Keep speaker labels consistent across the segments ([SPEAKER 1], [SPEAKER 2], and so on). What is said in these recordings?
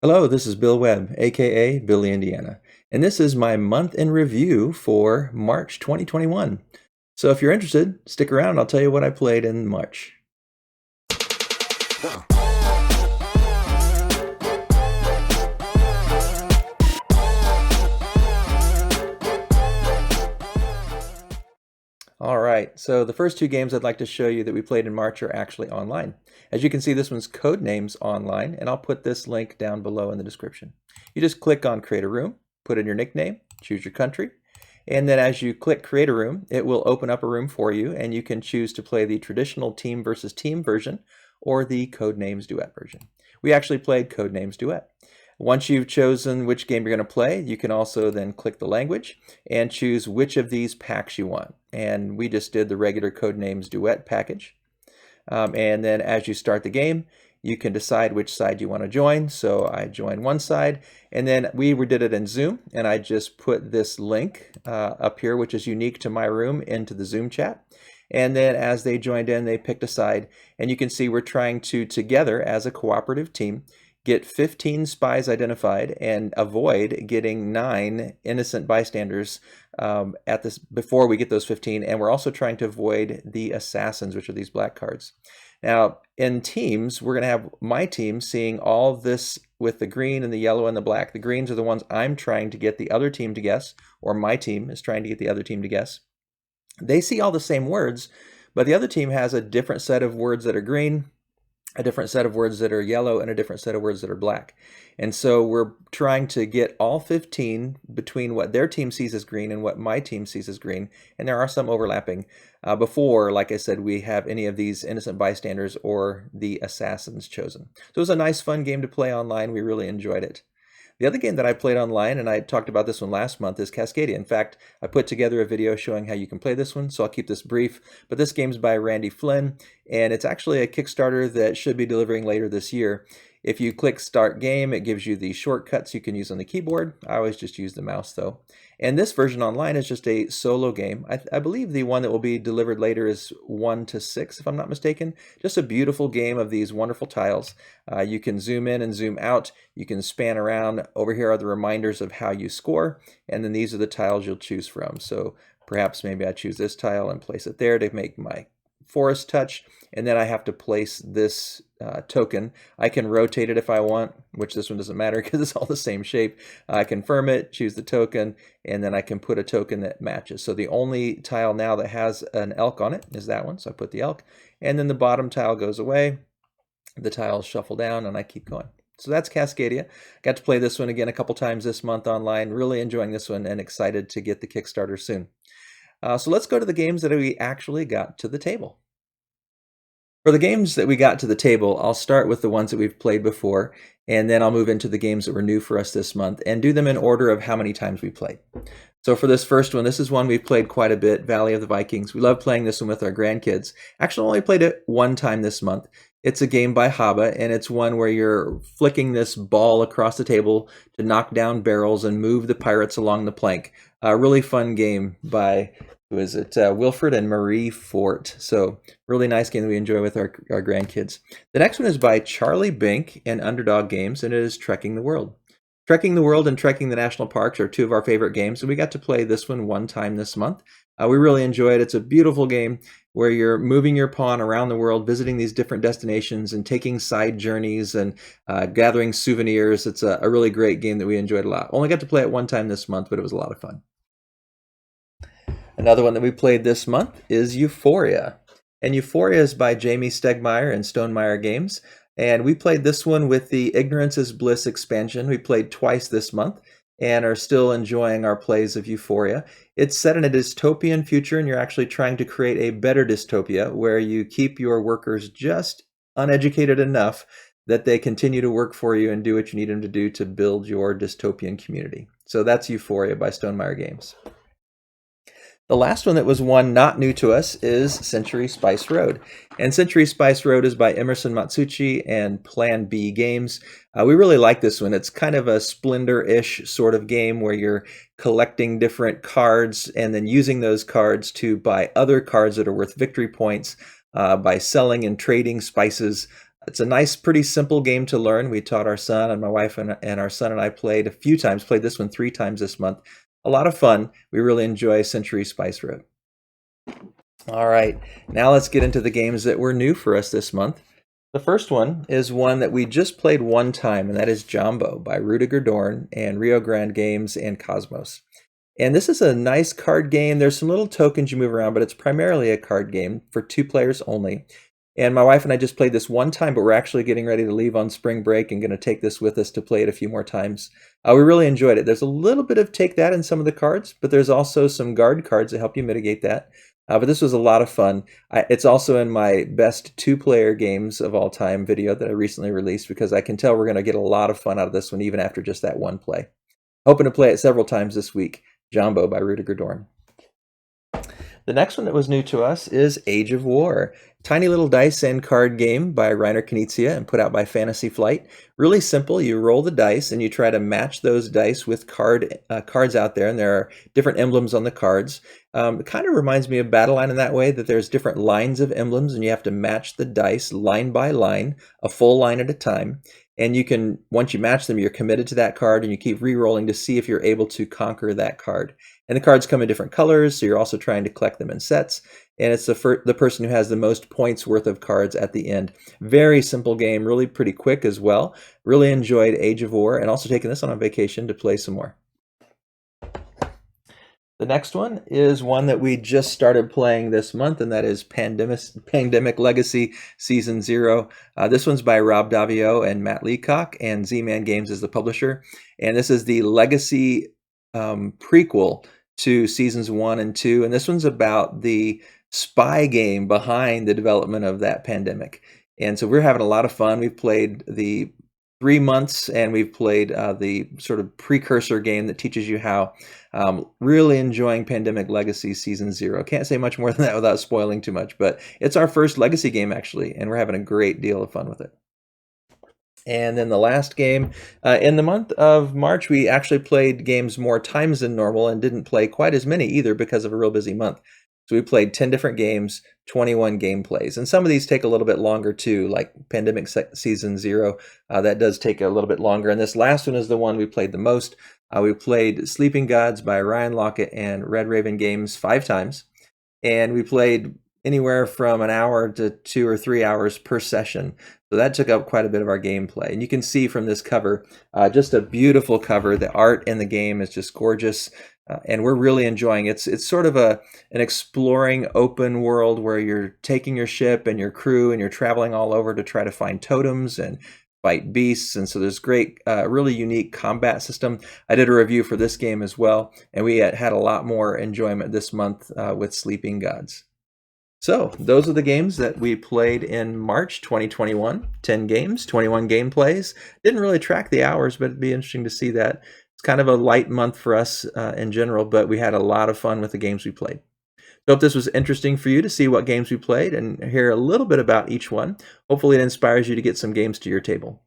[SPEAKER 1] Hello, this is Bill Webb, aka Billy Indiana, and this is my month in review for March 2021. So if you're interested, stick around, I'll tell you what I played in March. All right, so the first two games I'd like to show you that we played in March are actually online. As you can see, this one's Codenames Online, and I'll put this link down below in the description. You just click on Create a Room, put in your nickname, choose your country, and then as you click Create a Room, it will open up a room for you, and you can choose to play the traditional team versus team version or the Codenames Duet version. We actually played Codenames Duet. Once you've chosen which game you're going to play, you can also then click the language and choose which of these packs you want. And we just did the regular Codenames Duet package. And then as you start the game, you can decide which side you want to join. So I joined one side, and then we did it in Zoom, and I just put this link up here, which is unique to my room, into the Zoom chat. And then as they joined in, they picked a side, and you can see we're trying to, together as a cooperative team, get 15 spies identified and avoid getting 9 innocent bystanders before we get those 15. And we're also trying to avoid the assassins, which are these black cards. Now, in teams, we're going to have my team seeing all this with the green and the yellow and the black. The greens are the ones I'm trying to get the other team to guess, or my team is trying to get the other team to guess. They see all the same words, but the other team has a different set of words that are green, a different set of words that are yellow, and a different set of words that are black. And so we're trying to get all 15 between what their team sees as green and what my team sees as green, and there are some overlapping before, like I said, we have any of these innocent bystanders or the assassins chosen. So it was a nice, fun game to play online. We really enjoyed it. The other game that I played online, and I talked about this one last month, is Cascadia. In fact, I put together a video showing how you can play this one, so I'll keep this brief. But this game's by Randy Flynn, and it's actually a Kickstarter that should be delivering later this year. If you click Start Game, it gives you the shortcuts you can use on the keyboard. I always just use the mouse, though. And this version online is just a solo game. I believe the one that will be delivered later is 1 to 6, if I'm not mistaken. Just a beautiful game of these wonderful tiles. You can zoom in and zoom out. You can span around. Over here are the reminders of how you score. And then these are the tiles you'll choose from. So perhaps maybe I choose this tile and place it there to make my forest touch, and then I have to place this token. I can rotate it if I want, which this one doesn't matter because it's all the same shape. I confirm it, choose the token, and then I can put a token that matches. So the only tile now that has an elk on it is that one, so I put the elk, and then the bottom tile goes away, the tiles shuffle down, and I keep going. So that's Cascadia. Got to play this one again a couple times this month online. Really enjoying this one and excited to get the Kickstarter soon. So let's go to the games that we actually got to the table. For the games that we got to the table, I'll start with the ones that we've played before, and then I'll move into the games that were new for us this month and do them in order of how many times we played. So for this first one, this is one we've played quite a bit, Valley of the Vikings. We love playing this one with our grandkids. Actually, only played it one time this month. It's a game by Haba, and it's one where you're flicking this ball across the table to knock down barrels and move the pirates along the plank. A really fun game by, who is it? Wilfred and Marie Fort. So really nice game that we enjoy with our grandkids. The next one is by Charlie Bink and Underdog Games, and it is Trekking the World. Trekking the World and Trekking the National Parks are two of our favorite games, and we got to play this one time this month. We really enjoy it. It's a beautiful game where you're moving your pawn around the world, visiting these different destinations and taking side journeys and gathering souvenirs. It's a really great game that we enjoyed a lot. Only got to play it one time this month, but it was a lot of fun. Another one that we played this month is Euphoria. And Euphoria is by Jamie Stegmaier and Stonemeyer Games. And we played this one with the Ignorance is Bliss expansion. We played twice this month and are still enjoying our plays of Euphoria. It's set in a dystopian future, and you're actually trying to create a better dystopia where you keep your workers just uneducated enough that they continue to work for you and do what you need them to do to build your dystopian community. So that's Euphoria by Stonemeyer Games. The last one that was one not new to us is Century Spice Road. And Century Spice Road is by Emerson Matsuuchi and Plan B Games. We really like this one. It's kind of a Splendor-ish sort of game where you're collecting different cards and then using those cards to buy other cards that are worth victory points by selling and trading spices. It's a nice, pretty simple game to learn. We taught our son, and my wife and our son and I played a few times, played this one 3 times this month. A lot of fun. We really enjoy Century Spice Road. All right, now let's get into the games that were new for us this month. The first one is one that we just played one time, and that is Jumbo by Rudiger Dorn and Rio Grande Games and Cosmos. And this is a nice card game. There's some little tokens you move around, but it's primarily a card game for 2 players only. And my wife and I just played this one time, but we're actually getting ready to leave on spring break and going to take this with us to play it a few more times. We really enjoyed it. There's a little bit of take that in some of the cards, but there's also some guard cards that help you mitigate that. But this was a lot of fun. It's also in my best 2-player games of all time video that I recently released, because I can tell we're going to get a lot of fun out of this one, even after just that one play. Hoping to play it several times this week. Jumbo by Rudiger Dorn. The next one that was new to us is Age of War. Tiny little dice and card game by Reiner Knizia and put out by Fantasy Flight. Really simple. You roll the dice and you try to match those dice with cards out there, and there are different emblems on the cards. It kind of reminds me of Battleline in that way, that there's different lines of emblems and you have to match the dice line by line, a full line at a time. And you can, once you match them, you're committed to that card, and you keep re-rolling to see if you're able to conquer that card. And the cards come in different colors, so you're also trying to collect them in sets. And it's the person who has the most points worth of cards at the end. Very simple game, really pretty quick as well. Really enjoyed Age of War, and also taking this on vacation to play some more. The next one is one that we just started playing this month, and that is Pandemic Legacy Season 0. This one's by Rob Davio and Matt Leacock, and Z-Man Games is the publisher. And this is the Legacy prequel to Seasons 1 and 2. And this one's about the spy game behind the development of that pandemic. And so we're having a lot of fun. We've played the 3 months, and we've played the sort of precursor game that teaches you how. Really enjoying Pandemic Legacy Season 0. Can't say much more than that without spoiling too much, but it's our first Legacy game actually, and we're having a great deal of fun with it. And then the last game, in the month of March, we actually played games more times than normal and didn't play quite as many either because of a real busy month. So we played 10 different games, 21 gameplays. And some of these take a little bit longer too, like Pandemic Season 0. That does take a little bit longer. And this last one is the one we played the most. We played Sleeping Gods by Ryan Lockett and Red Raven Games 5 times. And we played anywhere from an hour to 2 or 3 hours per session. So that took up quite a bit of our gameplay. And you can see from this cover, just a beautiful cover. The art in the game is just gorgeous. And we're really enjoying it. It's sort of an exploring open world where you're taking your ship and your crew and you're traveling all over to try to find totems and fight beasts. And so there's great, really unique combat system. I did a review for this game as well, and we had a lot more enjoyment this month with Sleeping Gods. So those are the games that we played in March 2021. 10 games, 21 gameplays. Didn't really track the hours, but it'd be interesting to see that. It's kind of a light month for us in general, but we had a lot of fun with the games we played. So hope this was interesting for you to see what games we played and hear a little bit about each one. Hopefully it inspires you to get some games to your table.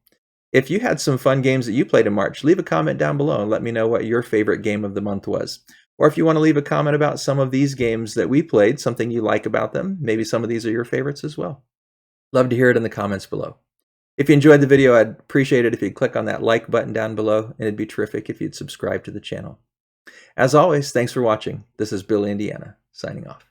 [SPEAKER 1] If you had some fun games that you played in March, leave a comment down below and let me know what your favorite game of the month was. Or if you want to leave a comment about some of these games that we played, something you like about them, maybe some of these are your favorites as well. Love to hear it in the comments below. If you enjoyed the video, I'd appreciate it if you'd click on that like button down below, and it'd be terrific if you'd subscribe to the channel. As always, thanks for watching. This is Bill Indiana, signing off.